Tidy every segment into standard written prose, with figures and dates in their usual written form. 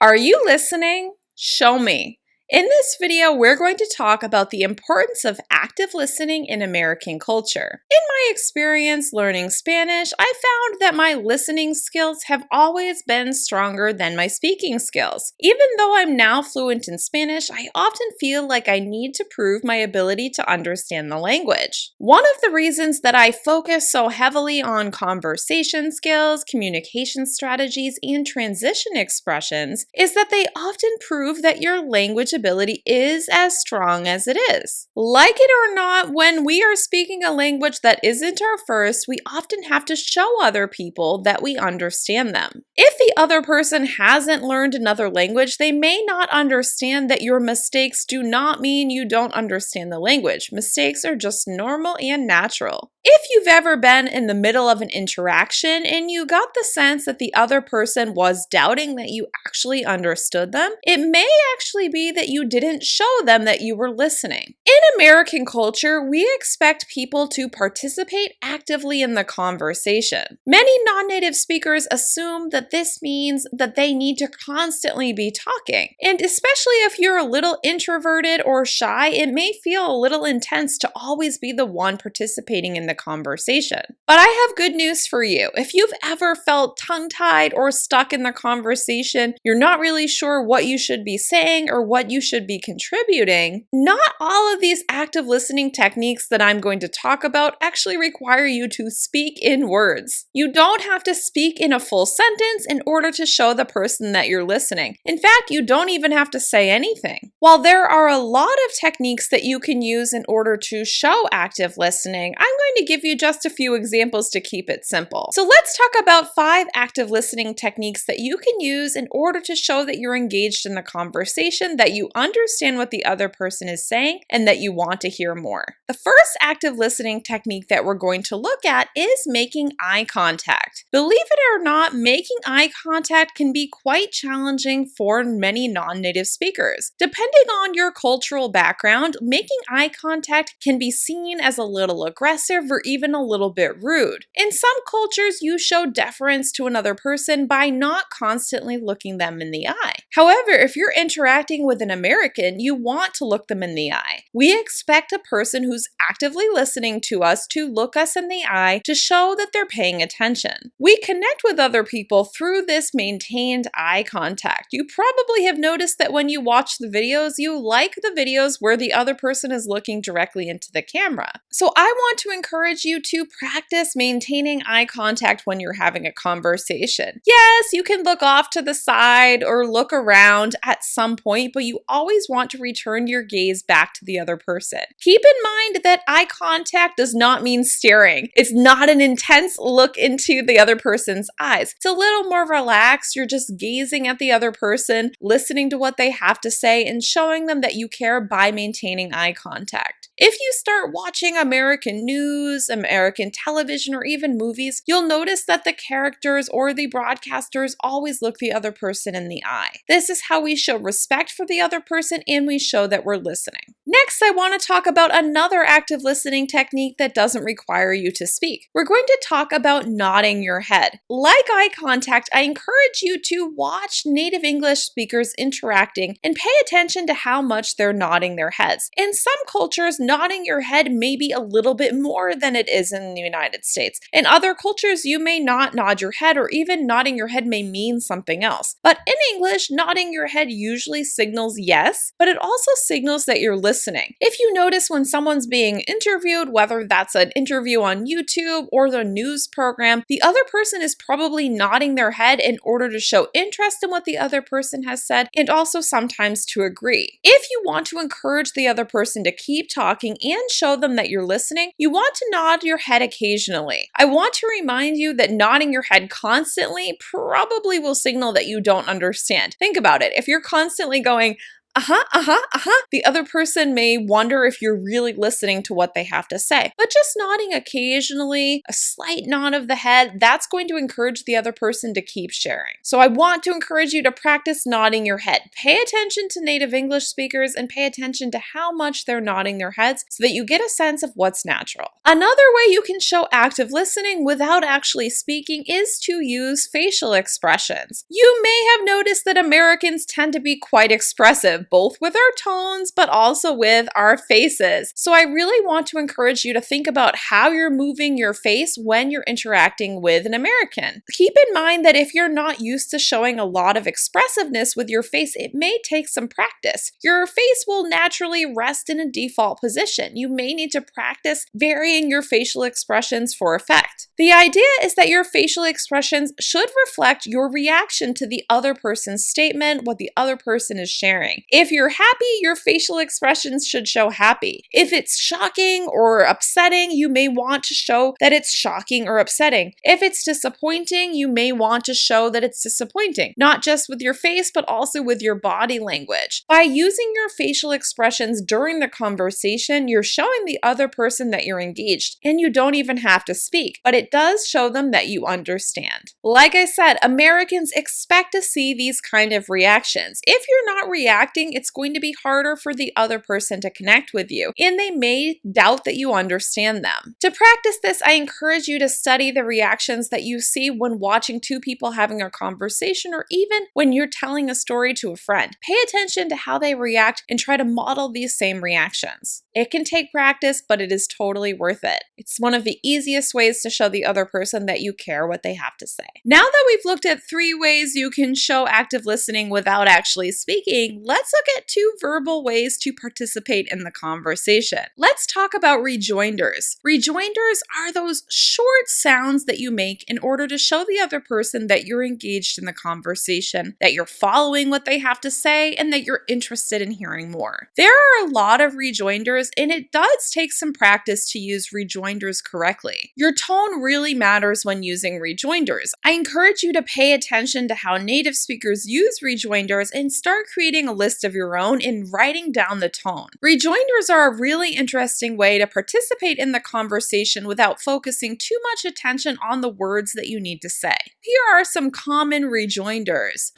Are you listening? Show me. In this video, we're going to talk about the importance of active listening in American culture. In my experience learning Spanish, I found that my listening skills have always been stronger than my speaking skills. Even though I'm now fluent in Spanish, I often feel like I need to prove my ability to understand the language. One of the reasons that I focus so heavily on conversation skills, communication strategies, and transition expressions is that they often prove that your language ability is as strong as it is. Like it or not, when we are speaking a language that isn't our first, we often have to show other people that we understand them. If the other person hasn't learned another language, they may not understand that your mistakes do not mean you don't understand the language. Mistakes are just normal and natural. If you've ever been in the middle of an interaction and you got the sense that the other person was doubting that you actually understood them, it may actually be that you didn't show them that you were listening. In American culture, we expect people to participate actively in the conversation. Many non-native speakers assume that this means that they need to constantly be talking. And especially if you're a little introverted or shy, it may feel a little intense to always be the one participating in the conversation. But I have good news for you. If you've ever felt tongue-tied or stuck in the conversation, you're not really sure what you should be saying or what you should be contributing, not all of these active listening techniques that I'm going to talk about actually require you to speak in words. You don't have to speak in a full sentence in order to show the person that you're listening. In fact, you don't even have to say anything. While there are a lot of techniques that you can use in order to show active listening, I'm going to give you just a few examples to keep it simple. So let's talk about 5 active listening techniques that you can use in order to show that you're engaged in the conversation, that you understand what the other person is saying, and that you want to hear more. The first active listening technique that we're going to look at is making eye contact. Believe it or not, making eye contact can be quite challenging for many non-native speakers. Depending on your cultural background, making eye contact can be seen as a little aggressive or even a little bit rude. In some cultures, you show deference to another person by not constantly looking them in the eye. However, if you're interacting with an American, you want to look them in the eye. We expect a person who's actively listening to us to look us in the eye to show that they're paying attention. We connect with other people through this maintained eye contact. You probably have noticed that when you watch the videos, you like the videos where the other person is looking directly into the camera. So I want to encourage you to practice maintaining eye contact when you're having a conversation. Yes, you can look off to the side or look around at some point, but you always want to return your gaze back to the other person. Keep in mind that eye contact does not mean staring. It's not an intense look into the other person's eyes. It's a little more relaxed. You're just gazing at the other person, listening to what they have to say, and showing them that you care by maintaining eye contact. If you start watching American news, American television, or even movies, you'll notice that the characters or the broadcasters always look the other person in the eye. This is how we show respect for the other person and we show that we're listening. Next, I want to talk about another active listening technique that doesn't require you to speak. We're going to talk about nodding your head. Like eye contact, I encourage you to watch native English speakers interacting and pay attention to how much they're nodding their heads. In some cultures, nodding your head may be a little bit more than it is in the United States. In other cultures, you may not nod your head, or even nodding your head may mean something else. But in English, nodding your head usually signals yes, but it also signals that you're listening. If you notice when someone's being interviewed, whether that's an interview on YouTube or the news program, the other person is probably nodding their head in order to show interest in what the other person has said and also sometimes to agree. If you want to encourage the other person to keep talking and show them that you're listening, you want to nod your head occasionally. I want to remind you that nodding your head constantly probably will signal that you don't understand. Think about it. If you're constantly going, The other person may wonder if you're really listening to what they have to say. But just nodding occasionally, a slight nod of the head, that's going to encourage the other person to keep sharing. So I want to encourage you to practice nodding your head. Pay attention to native English speakers and pay attention to how much they're nodding their heads so that you get a sense of what's natural. Another way you can show active listening without actually speaking is to use facial expressions. You may have noticed that Americans tend to be quite expressive, both with our tones but also with our faces. So I really want to encourage you to think about how you're moving your face when you're interacting with an American. Keep in mind that if you're not used to showing a lot of expressiveness with your face, it may take some practice. Your face will naturally rest in a default position. You may need to practice varying your facial expressions for effect. The idea is that your facial expressions should reflect your reaction to the other person's statement, what the other person is sharing. If you're happy, your facial expressions should show happy. If it's shocking or upsetting, you may want to show that it's shocking or upsetting. If it's disappointing, you may want to show that it's disappointing, not just with your face, but also with your body language. By using your facial expressions during the conversation, you're showing the other person that you're engaged, and you don't even have to speak, but it does show them that you understand. Like I said, Americans expect to see these kind of reactions. If you're not reacting, it's going to be harder for the other person to connect with you, and they may doubt that you understand them. To practice this, I encourage you to study the reactions that you see when watching two people having a conversation, or even when you're telling a story to a friend. Pay attention to how they react and try to model these same reactions. It can take practice, but it is totally worth it. It's one of the easiest ways to show the other person that you care what they have to say. Now that we've looked at 3 ways you can show active listening without actually speaking, let's look at 2 verbal ways to participate in the conversation. Let's talk about rejoinders. Rejoinders are those short sounds that you make in order to show the other person that you're engaged in the conversation, that you're following what they have to say, and that you're interested in hearing more. There are a lot of rejoinders, and it does take some practice to use rejoinders correctly. Your tone really matters when using rejoinders. I encourage you to pay attention to how native speakers use rejoinders and start creating a list of your own and writing down the tone. Rejoinders are a really interesting way to participate in the conversation without focusing too much attention on the words that you need to say. Here are some common rejoinders.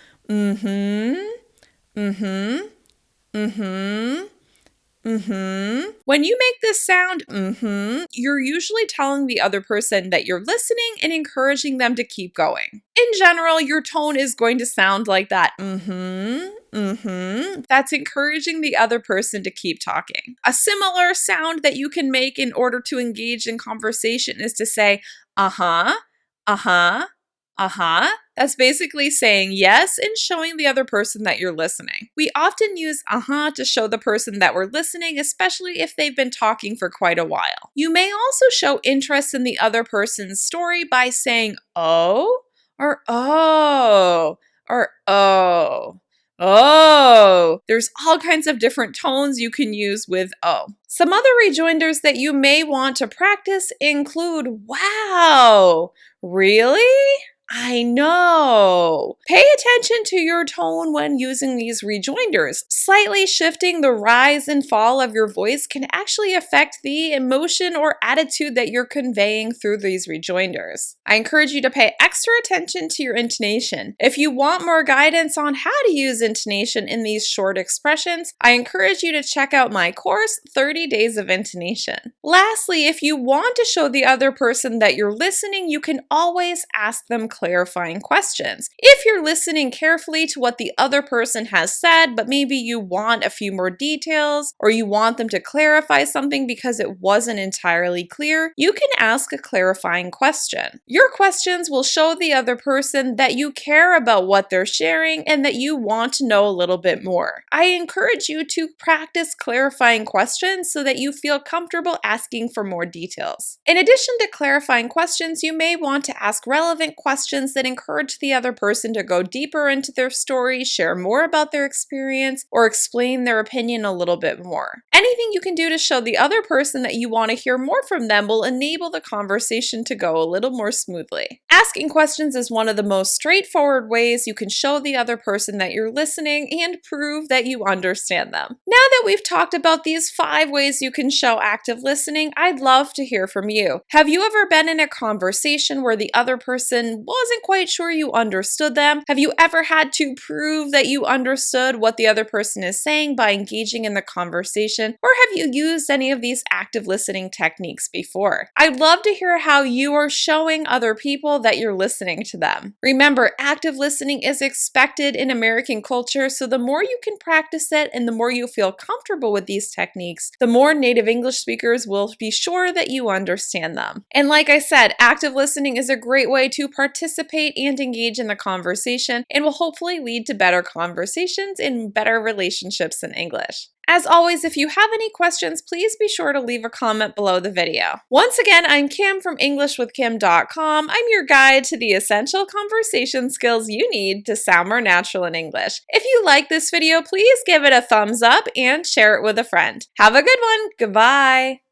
When you make this sound, you're usually telling the other person that you're listening and encouraging them to keep going. In general, your tone is going to sound like that. That's encouraging the other person to keep talking. A similar sound that you can make in order to engage in conversation is to say, That's basically saying yes and showing the other person that you're listening. We often use to show the person that we're listening, especially if they've been talking for quite a while. You may also show interest in the other person's story by saying oh, or oh, or oh. Oh, there's all kinds of different tones you can use with oh. Some other rejoinders that you may want to practice include wow, really? I know. Pay attention to your tone when using these rejoinders. Slightly shifting the rise and fall of your voice can actually affect the emotion or attitude that you're conveying through these rejoinders. I encourage you to pay extra attention to your intonation. If you want more guidance on how to use intonation in these short expressions, I encourage you to check out my course, 30 Days of Intonation. Lastly, if you want to show the other person that you're listening, you can always ask them clarifying questions. If you're listening carefully to what the other person has said, but maybe you want a few more details, or you want them to clarify something because it wasn't entirely clear, you can ask a clarifying question. Your questions will show the other person that you care about what they're sharing and that you want to know a little bit more. I encourage you to practice clarifying questions so that you feel comfortable asking for more details. In addition to clarifying questions, you may want to ask relevant questions questions that encourage the other person to go deeper into their story, share more about their experience, or explain their opinion a little bit more. Anything you can do to show the other person that you want to hear more from them will enable the conversation to go a little more smoothly. Asking questions is one of the most straightforward ways you can show the other person that you're listening and prove that you understand them. Now that we've talked about these 5 ways you can show active listening, I'd love to hear from you. Have you ever been in a conversation where the other person wasn't quite sure you understood them? Have you ever had to prove that you understood what the other person is saying by engaging in the conversation? Or have you used any of these active listening techniques before? I'd love to hear how you are showing other people that you're listening to them. Remember, active listening is expected in American culture, so the more you can practice it and the more you feel comfortable with these techniques, the more native English speakers will be sure that you understand them. And like I said, active listening is a great way to participate and engage in the conversation and will hopefully lead to better conversations and better relationships in English. As always, if you have any questions, please be sure to leave a comment below the video. Once again, I'm Kim from EnglishWithKim.com. I'm your guide to the essential conversation skills you need to sound more natural in English. If you like this video, please give it a thumbs up and share it with a friend. Have a good one. Goodbye.